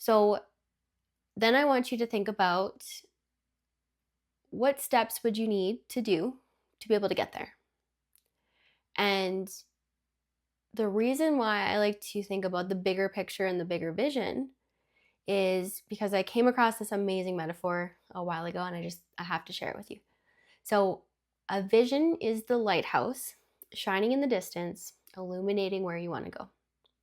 So then I want you to think about what steps would you need to do to be able to get there. And the reason why I like to think about the bigger picture and the bigger vision is because I came across this amazing metaphor a while ago and I have to share it with you. So, a vision is the lighthouse shining in the distance, illuminating where you want to go.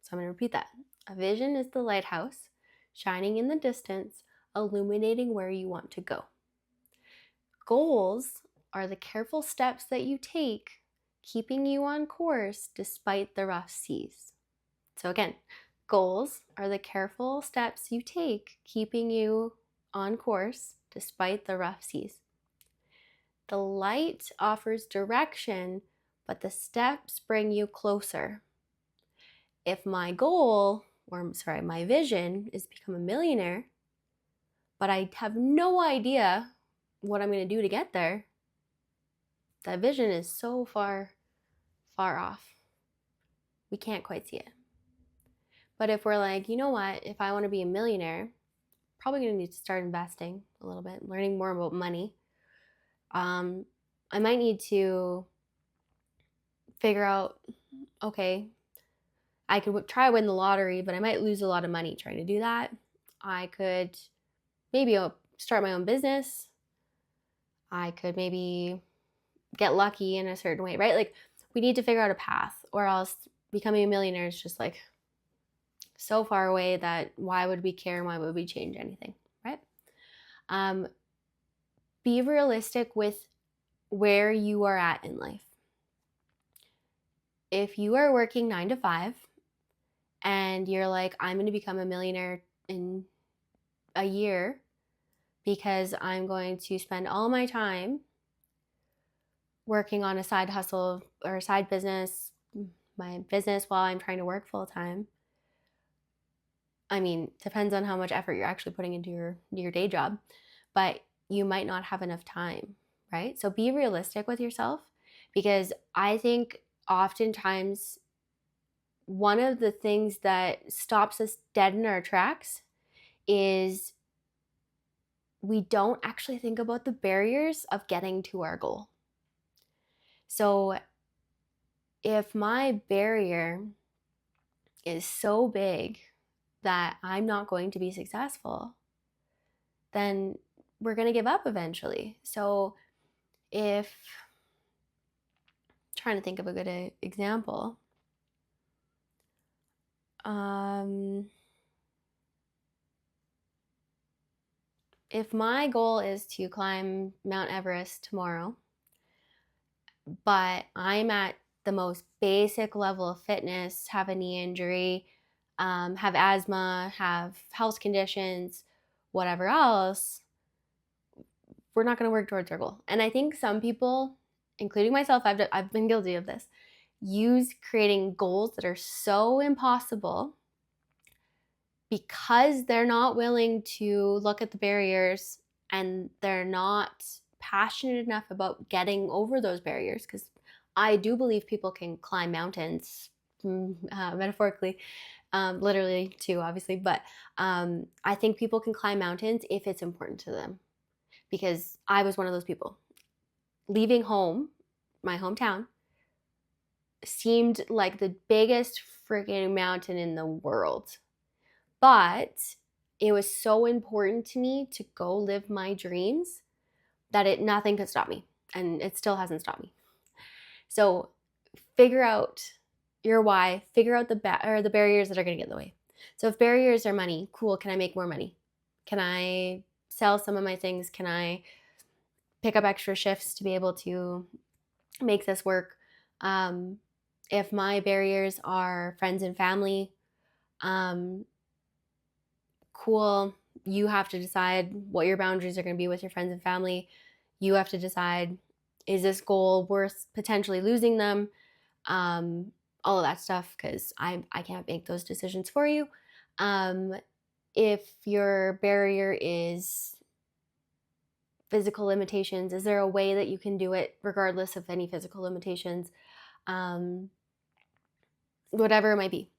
So, I'm going to repeat that. A vision is the lighthouse shining in the distance, illuminating where you want to go. Goals are the careful steps that you take, keeping you on course despite the rough seas. So, again, goals are the careful steps you take, keeping you on course despite the rough seas. The light offers direction, but the steps bring you closer. If my my vision is to become a millionaire, but I have no idea what I'm going to do to get there, that vision is so far, far off. We can't quite see it. But if we're like, you know what, if I want to be a millionaire, probably going to need to start investing a little bit, learning more about money. I might need to figure out, okay, I could try to win the lottery, but I might lose a lot of money trying to do that. I could maybe start my own business. I could maybe get lucky in a certain way, right? Like, we need to figure out a path, or else becoming a millionaire is just like so far away that why would we care and why would we change anything, right? Be realistic with where you are at in life. If you are working 9 to 5 and you're like, I'm going to become a millionaire in a year because I'm going to spend all my time working on a side hustle or a side business, my business, while I'm trying to work full time. I mean, depends on how much effort you're actually putting into your day job, but you might not have enough time, right? So be realistic with yourself, because I think oftentimes one of the things that stops us dead in our tracks is we don't actually think about the barriers of getting to our goal. So if my barrier is so big that I'm not going to be successful, then we're going to give up eventually. So if, trying to think of a good example, if my goal is to climb Mount Everest tomorrow, but I'm at the most basic level of fitness, have a knee injury, have asthma, have health conditions, whatever else, we're not going to work towards our goal. And I think some people, including myself, I've been guilty of this, use creating goals that are so impossible because they're not willing to look at the barriers and they're not passionate enough about getting over those barriers. Because I do believe people can climb mountains, metaphorically, literally too, obviously, but I think people can climb mountains if it's important to them. Because I was one of those people. Leaving home, my hometown, seemed like the biggest freaking mountain in the world. But it was so important to me to go live my dreams that nothing could stop me. And it still hasn't stopped me. So figure out your why, figure out the barriers that are going to get in the way. So if barriers are money, cool, can I make more money? Can I sell some of my things? Can I pick up extra shifts to be able to make this work? If my barriers are friends and family, cool, you have to decide what your boundaries are going to be with your friends and family. You have to decide, is this goal worth potentially losing them? All of that stuff, because I can't make those decisions for you. If your barrier is physical limitations, is there a way that you can do it regardless of any physical limitations? Whatever it might be.